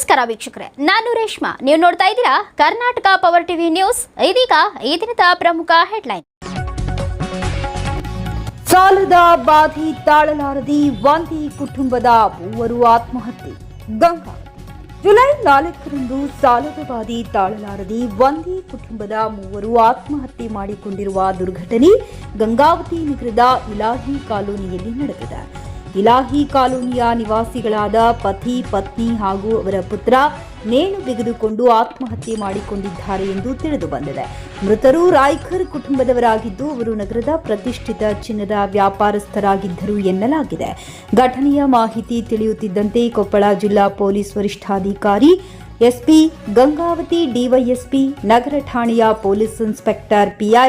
ನಮಸ್ಕಾರ ವೀಕ್ಷಕರೇ, ನಾನು ರೇಷ್ಮಾ. ನೀವು ನೋಡ್ತಾ ಇದ್ದೀರಾ ಕರ್ನಾಟಕ ಪವರ್ ಟಿವಿ ನ್ಯೂಸ್. ಇದೀಗ ಈ ದಿನದ ಪ್ರಮುಖ ಹೆಡ್ಲೈನ್. ಸಾಲದ ಬಾಧೆ ತಾಳಲಾರದೆ ವಂದಿ ಕುಟುಂಬದ 3 ಆತ್ಮಹತ್ಯೆ. ಗಂಗಾವತಿ ಜುಲೈ 4ರಂದು ಸಾಲದ ಬಾಧೆ ತಾಳಲಾರದೆ ವಂದಿ ಕುಟುಂಬದ 3 ಆತ್ಮಹತ್ಯೆ ಮಾಡಿಕೊಂಡಿರುವ ದುರ್ಘಟನೆ ಗಂಗಾವತಿ ನಗರದ ಇಲಾಹಿ ಕಾಲೋನಿಯಲ್ಲಿ ನಡೆದಿದೆ. ಇಲಾಹಿ ಕಾಲೋನಿಯ ನಿವಾಸಿಗಳಾದ ಪತಿ, ಪತ್ನಿ ಹಾಗೂ ಅವರ ಪುತ್ರ ನೇಣು ಬಿಗಿದುಕೊಂಡು ಆತ್ಮಹತ್ಯೆ ಮಾಡಿಕೊಂಡಿದ್ದಾರೆ ಎಂದು ತಿಳಿದು ಬಂದಿದೆ. ಮೃತರು ರಾಯ್ಕರ್ ಕುಟುಂಬದವರಾಗಿದ್ದು ಅವರು ನಗರದ ಪ್ರತಿಷ್ಠಿತ ಚಿನ್ನದ ವ್ಯಾಪಾರಸ್ಥರಾಗಿದ್ದರು ಎನ್ನಲಾಗಿದೆ. ಘಟನೆಯ ಮಾಹಿತಿ ತಿಳಿಯುತ್ತಿದ್ದಂತೆ ಕೊಪ್ಪಳ ಜಿಲ್ಲಾ ಪೊಲೀಸ್ ವರಿಷ್ಠಾಧಿಕಾರಿ ಎಸ್ಪಿ, ಗಂಗಾವತಿ ಡಿವೈಎಸ್ಪಿ, ನಗರ ಠಾಣೆಯ ಪೊಲೀಸ್ ಇನ್ಸ್ಪೆಕ್ಟರ್ ಪಿಐ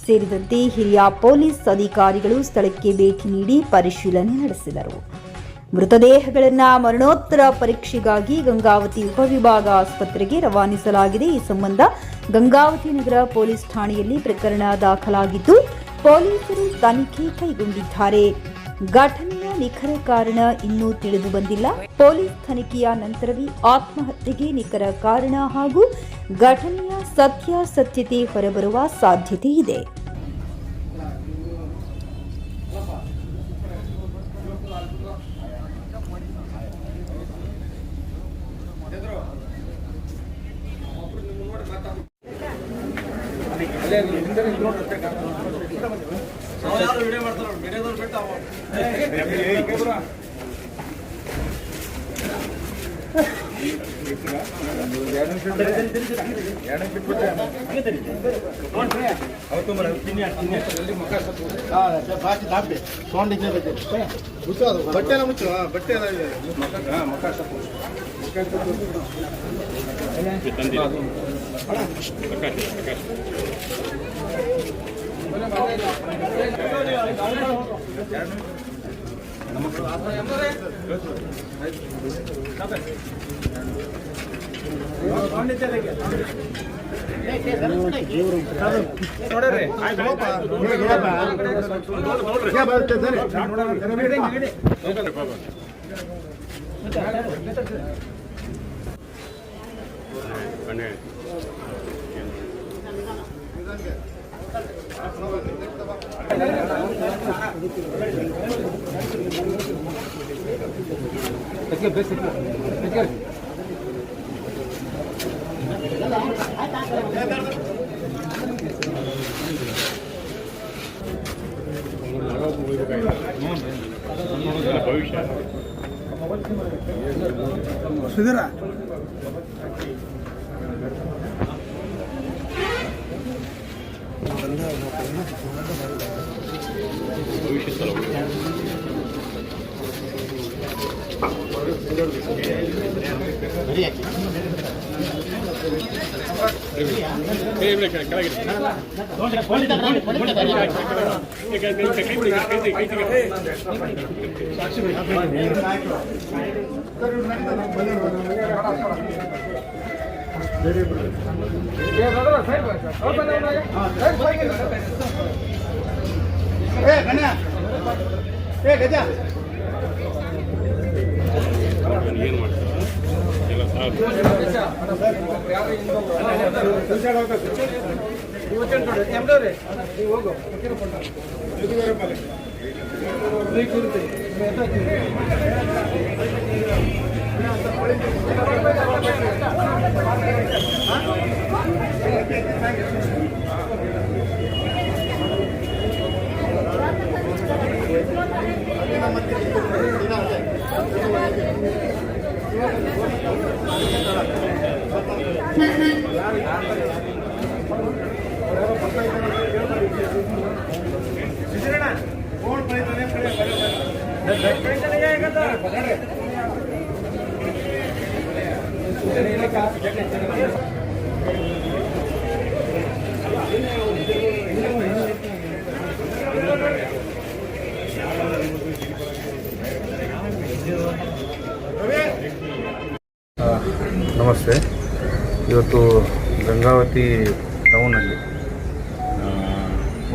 ಸೇರಿದಂತೆ ಹಿರಿಯ ಪೊಲೀಸ್ ಅಧಿಕಾರಿಗಳು ಸ್ಥಳಕ್ಕೆ ಭೇಟಿ ನೀಡಿ ಪರಿಶೀಲನೆ ನಡೆಸಿದರು. ಮೃತದೇಹಗಳನ್ನು ಮರಣೋತ್ತರ ಪರೀಕ್ಷೆಗಾಗಿ ಗಂಗಾವತಿ ಉಪವಿಭಾಗ ಆಸ್ಪತ್ರೆಗೆ ರವಾನಿಸಲಾಗಿದೆ. ಈ ಸಂಬಂಧ ಗಂಗಾವತಿ ನಗರ ಪೊಲೀಸ್ ಠಾಣೆಯಲ್ಲಿ ಪ್ರಕರಣ ದಾಖಲಾಗಿದ್ದು ಪೊಲೀಸರು ತನಿಖೆ ಕೈಗೊಂಡಿದ್ದಾರೆ. ಘಟನೆಯ ನಿಖರ ಕಾರಣ ಇನ್ನೂ ತಿಳಿದು ಬಂದಿಲ್ಲ. ಪೊಲೀಸ್ ತನಿಖೆಯ ನಂತರವೇ ಆತ್ಮಹತ್ಯೆಗೆ ನಿಖರ ಕಾರಣ ಹಾಗೂ ಘಟನೆಯ ಸತ್ಯಾಸತ್ಯತೆ ಹೊರಬರುವ ಸಾಧ್ಯತೆ ಇದೆ. ಸುಧೀರಾ ನಮಸ್ತೆ. ಇವತ್ತು ಗಂಗಾವತಿ ಟೌನಲ್ಲಿ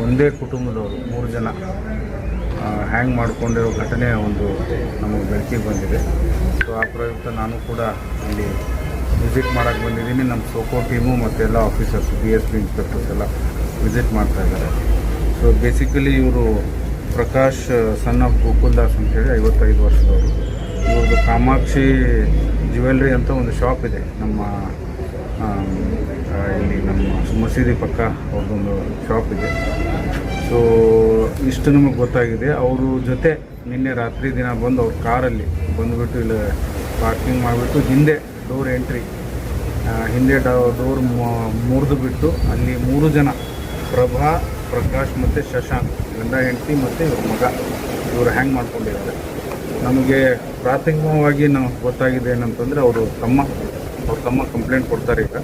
ಒಂದೇ ಕುಟುಂಬದವರು 3 ಜನ ಹ್ಯಾಂಗ್ ಮಾಡಿಕೊಂಡಿರೋ ಘಟನೆ ಒಂದು ನಮಗೆ ಬೆಳಕಿಗೆ ಬಂದಿದೆ. ಸೊ ಆ ಪ್ರಯುಕ್ತ ನಾನು ಕೂಡ ಇಲ್ಲಿ ವಿಸಿಟ್ ಮಾಡೋಕ್ಕೆ ಬಂದಿದ್ದೀನಿ. ನಮ್ಮ ಸೋಕೋ ಟೀಮು ಮತ್ತು ಎಲ್ಲ ಆಫೀಸರ್ಸ್ BSP ಇನ್ಸ್ಪೆಕ್ಟರ್ಸ್ ಎಲ್ಲ ವಿಸಿಟ್ ಮಾಡ್ತಾ ಇದ್ದಾರೆ. ಸೊ ಬೇಸಿಕಲಿ ಇವರು ಪ್ರಕಾಶ್ ಸನ್ ಆಫ್ ಗೋಕುಲ್ ದಾಸ್ ಅಂತೇಳಿ 55 ವರ್ಷದವರು. ಇವ್ರದ್ದು ಕಾಮಾಕ್ಷಿ ಜ್ಯುವೆಲ್ರಿ ಅಂತ ಒಂದು ಶಾಪ್ ಇದೆ ನಮ್ಮ ಇಲ್ಲಿ ನಮ್ಮ ಮಸೀದಿ ಪಕ್ಕ ಅವ್ರದ್ದೊಂದು ಶಾಪ್ ಇದೆ. ಸೊ ಇಷ್ಟು ನಮಗೆ ಗೊತ್ತಾಗಿದೆ. ಅವರು ಜೊತೆ ನಿನ್ನೆ ರಾತ್ರಿ ದಿನ ಬಂದು ಅವ್ರ ಕಾರಲ್ಲಿ ಬಂದುಬಿಟ್ಟು ಇಲ್ಲಿ ಪಾರ್ಕಿಂಗ್ ಮಾಡಿಬಿಟ್ಟು ಹಿಂದೆ ಡೋರ್ ಎಂಟ್ರಿ ಹಿಂದೆ ಡೋರ್ ಮುರಿದು ಬಿಟ್ಟು ಅಲ್ಲಿ 3 ಜನ ಪ್ರಭಾ, ಪ್ರಕಾಶ್ ಮತ್ತು ಶಶಾಂಕ್ ಗಂಡ ಹೆಂಡತಿ ಮತ್ತು ಇವ್ರ ಮಗ ಇವರು ಹ್ಯಾಂಗ್ ಮಾಡ್ಕೊಂಡಿದ್ದಾರೆ. ನಮಗೆ ಪ್ರಾಥಮಿಕವಾಗಿ ನಾವು ಗೊತ್ತಾಗಿದೆ ಏನಂತಂದರೆ ಅವ್ರ ತಮ್ಮ ಕಂಪ್ಲೇಂಟ್ ಕೊಡ್ತಾರೆ. ಈಗ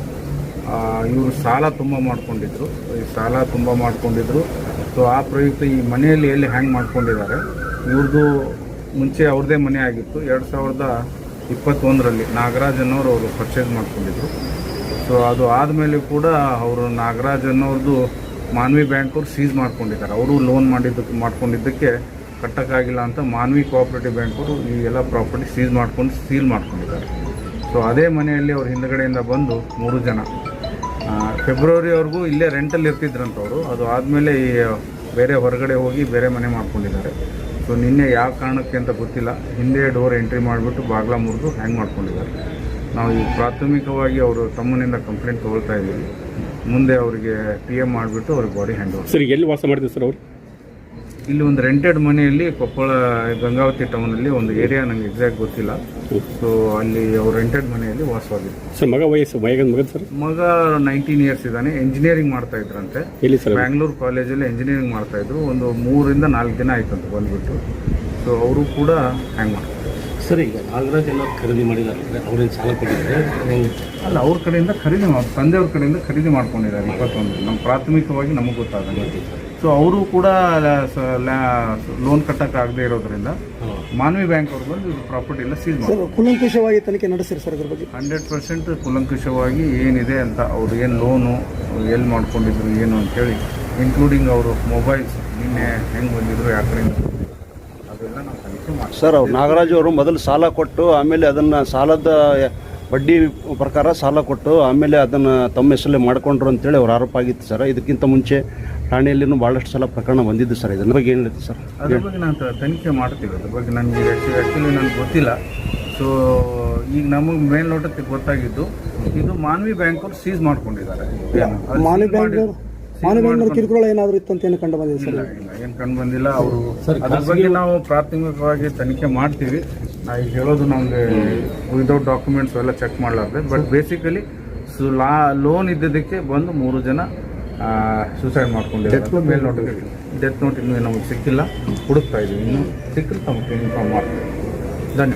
ಇವರು ಸಾಲ ತುಂಬ ಮಾಡ್ಕೊಂಡಿದ್ರು. ಈ ಸಾಲ ತುಂಬ ಮಾಡ್ಕೊಂಡಿದ್ರು. ಸೊ ಆ ಪ್ರಯುಕ್ತ ಈ ಮನೆಯಲ್ಲಿ ಎಲ್ಲಿ ಹ್ಯಾಂಗ್ ಮಾಡ್ಕೊಂಡಿದ್ದಾರೆ. ಇವ್ರದ್ದು ಮುಂಚೆ ಅವ್ರದ್ದೇ ಮನೆ ಆಗಿತ್ತು. 2021ರಲ್ಲಿ ನಾಗರಾಜ್ ಅನ್ನೋರು ಅವರು ಪರ್ಚೇಸ್ ಮಾಡ್ಕೊಂಡಿದ್ರು. ಸೊ ಅದು ಆದಮೇಲೆ ಕೂಡ ಅವರು ನಾಗರಾಜ್ ಅನ್ನೋರ್ದು ಮಾನ್ವಿ ಬ್ಯಾಂಕ್ ಅವ್ರು ಸೀಸ್ ಮಾಡ್ಕೊಂಡಿದ್ದಾರೆ. ಅವರು ಲೋನ್ ಮಾಡ್ಕೊಂಡಿದ್ದಕ್ಕೆ ಕಟ್ಟಕ್ಕಾಗಿಲ್ಲ ಅಂತ ಮಾನ್ವಿ ಕೋಆಪರೇಟಿವ್ ಬ್ಯಾಂಕ್ ಅವರು ಈ ಎಲ್ಲ ಪ್ರಾಪರ್ಟಿ ಸೀಲ್ ಮಾಡ್ಕೊಂಡಿದ್ದಾರೆ. ಸೊ ಅದೇ ಮನೆಯಲ್ಲಿ ಅವ್ರು ಹಿಂದುಗಡೆಯಿಂದ ಬಂದು 3 ಜನ ಫೆಬ್ರವರಿವರೆಗೂ ಇಲ್ಲೇ ರೆಂಟಲ್ಲಿ ಇರ್ತಿದ್ರಂತವರು. ಅದು ಆದಮೇಲೆ ಈ ಬೇರೆ ಹೊರಗಡೆ ಹೋಗಿ ಬೇರೆ ಮನೆ ಮಾಡ್ಕೊಂಡಿದ್ದಾರೆ. ಸೊ ನಿನ್ನೆ ಯಾವ ಕಾರಣಕ್ಕೆ ಅಂತ ಗೊತ್ತಿಲ್ಲ, ಹಿಂದೆ ಡೋರ್ ಎಂಟ್ರಿ ಮಾಡಿಬಿಟ್ಟು ಬಾಗಿಲ ಮುರಿದು ಹ್ಯಾಂಗ್ ಮಾಡ್ಕೊಂಡಿದ್ದಾರೆ. ನಾವು ಈ ಪ್ರಾಥಮಿಕವಾಗಿ ಅವರು ತಮ್ಮನಿಂದ ಕಂಪ್ಲೇಂಟ್ ತೊಗೊಳ್ತಾ ಇದ್ದೀವಿ. ಮುಂದೆ ಅವರಿಗೆ PM ಮಾಡಿಬಿಟ್ಟು ಅವ್ರಿಗೆ ಬಾಡಿ ಹ್ಯಾಂಡ್ ಓವರ್. ಸರ್ ಎಲ್ಲಿ ವಾಸ ಮಾಡಿದ್ರು ಸರ್ ಅವರು? ಇಲ್ಲಿ ಒಂದು ರೆಂಟೆಡ್ ಮನೆಯಲ್ಲಿ ಕೊಪ್ಪಳ ಗಂಗಾವತಿ ಟೌನಲ್ಲಿ ಒಂದು ಏರಿಯಾ ನನಗೆ ಎಕ್ಸಾಕ್ಟ್ ಗೊತ್ತಿಲ್ಲ. ಸೊ ಅಲ್ಲಿ ಅವ್ರು ರೆಂಟೆಡ್ ಮನೆಯಲ್ಲಿ ವಾಸವಾಗಿತ್ತು. ಸರ್ ಮಗ ವಯಸ್ಸು ಮಗ ಸರ್? ಮಗ 19 ಇಯರ್ಸ್ ಇದ್ದಾನೆ. ಎಂಜಿನಿಯರಿಂಗ್ ಮಾಡ್ತಾ ಇದ್ರಂತೆ. ಎಲ್ಲಿ ಸರ್? ಬ್ಯಾಂಗ್ಳೂರು ಕಾಲೇಜಲ್ಲಿ ಎಂಜಿನಿಯರಿಂಗ್ ಮಾಡ್ತಾ ಇದ್ರು. ಒಂದು 3 ರಿಂದ 4 ದಿನ ಆಯ್ತಂತ ಬಂದ್ಬಿಟ್ಟು. ಸೊ ಅವರು ಕೂಡ ಹ್ಯಾಂಗ್ ಮಾಡ್ತಾರೆ. ಸರ್ ಈಗ ನಾಗರಾಜ್ ಎಲ್ಲ ಖರೀದಿ ಮಾಡಿದ್ದಾರೆ, ಅವ್ರೇನು ಸಾಲ ಕೊಟ್ಟಿದ್ದಾರೆ? ಅಲ್ಲ, ಅವ್ರ ಕಡೆಯಿಂದ ತಂದೆಯವ್ರ ಕಡೆಯಿಂದ ಖರೀದಿ ಮಾಡ್ಕೊಂಡಿದ್ದಾರೆ 21. ನಮ್ಮ ಪ್ರಾಥಮಿಕವಾಗಿ ನಮಗೆ ಗೊತ್ತಾಗುತ್ತೆ. ಸೊ ಅವರು ಕೂಡ ಲೋನ್ ಕಟ್ಟಕ್ಕಾಗದೇ ಇರೋದ್ರಿಂದ ಮಾನ್ವಿ ಬ್ಯಾಂಕ್ ಅವ್ರು ಬಂದು ಪ್ರಾಪರ್ಟಿ ಎಲ್ಲ ಸೀಸ್ ಮಾಡ್ತಾರೆ. ಕೂಲಂಕುಷವಾಗಿ ತನಿಖೆ ನಡೆಸಿರಿ ಸರ್ ಅದ್ರ ಬಗ್ಗೆ? 100% ಕೂಲಂಕುಷವಾಗಿ ಏನಿದೆ ಅಂತ ಅವ್ರು ಏನು ಲೋನು ಎಲ್ಲಿ ಮಾಡ್ಕೊಂಡಿದ್ರು ಏನು ಅಂತೇಳಿ, ಇನ್ಕ್ಲೂಡಿಂಗ್ ಅವರು ಮೊಬೈಲ್ಸ್ ನಿನ್ನೆ ಹೆಂಗೆ ಬಂದಿದ್ರು ಯಾವ ಕಡೆಯಿಂದ ಅದೆಲ್ಲ ನಾವು ತನಿಖೆ ಮಾಡ್ತೀವಿ. ಸರ್ ಅವ್ರು ನಾಗರಾಜ್ ಅವರು ಮೊದಲು ಸಾಲ ಕೊಟ್ಟು ಆಮೇಲೆ ಅದನ್ನು ಸಾಲದ ಬಡ್ಡಿ ಪ್ರಕಾರ ಸಾಲ ಕೊಟ್ಟು ಆಮೇಲೆ ಅದನ್ನು ತಮ್ಮ ಹೆಸರಲ್ಲೇ ಮಾಡಿಕೊಂಡ್ರು ಅಂತೇಳಿ ಅವ್ರ ಆರೋಪ ಆಗಿತ್ತು ಸರ್. ಇದಕ್ಕಿಂತ ಮುಂಚೆ ಠಾಣೆಯಲ್ಲಿನೂ ಭಾಳಷ್ಟು ಸಲ ಪ್ರಕರಣ ಬಂದಿದ್ದು ಸರ್. ಇದರ ಬಗ್ಗೆ ಏನು ಹೇಳ್ತೀವಿ ಸರ್? ಅದ್ರ ಬಗ್ಗೆ ನಾನು ತನಿಖೆ ಮಾಡ್ತೀವಿ. ಅದ್ರ ಬಗ್ಗೆ ನನಗೆ ಆ್ಯಕ್ಚುಲಿ ನನಗೆ ಗೊತ್ತಿಲ್ಲ. ಸೊ ಈಗ ನಮಗೆ ಮೇಲ್ನೋಟಕ್ಕೆ ಗೊತ್ತಾಗಿದ್ದು ಇದು ಮಾನ್ವಿ ಬ್ಯಾಂಕ್ ಅವ್ರು ಸೀಸ್ ಮಾಡ್ಕೊಂಡಿದ್ದಾರೆ. ಮಾನ್ವಿ ಬ್ಯಾಂಕ್ ಕಿರುಕುಳ ಏನಾದರೂ ಇತ್ತು ಅಂತ ಏನು ಕಂಡು ಬಂದಿದೆ ಸರ್? ಇಲ್ಲ, ಏನು ಕಂಡು ಬಂದಿಲ್ಲ. ಅವರು ಅದ್ರ ಬಗ್ಗೆ ನಾವು ಪ್ರಾಥಮಿಕವಾಗಿ ತನಿಖೆ ಮಾಡ್ತೀವಿ. ನಾ ಈಗ ಹೇಳೋದು ನಮಗೆ ವಿದೌಟ್ ಡಾಕ್ಯುಮೆಂಟ್ಸ್ ಎಲ್ಲ ಚೆಕ್ ಮಾಡಲಾರ್ದೆ. ಬಟ್ ಬೇಸಿಕಲಿ ಲೋನ್ ಇದ್ದಿದ್ದಕ್ಕೆ ಬಂದು 3 ಜನ ಸೂಸೈಡ್ ಮಾಡ್ಕೊಂಡಿದ್ದಾರೆ. ಮೇಲ್ನೋಟಕ್ಕೆ ಡೆತ್ ನೋಟ್ ಇನ್ನೂ ನಮಗೆ ಸಿಕ್ಕಿಲ್ಲ, ಹುಡುಕ್ತಾ ಇದ್ದೀವಿ. ಇನ್ನೂ ಸಿಕ್ಕಿಲ್ಲ ತಮಗೆ ಇನ್ಫಾರ್ಮ್ ಮಾಡ್ತೀವಿ. ಧನ್ಯವಾದ.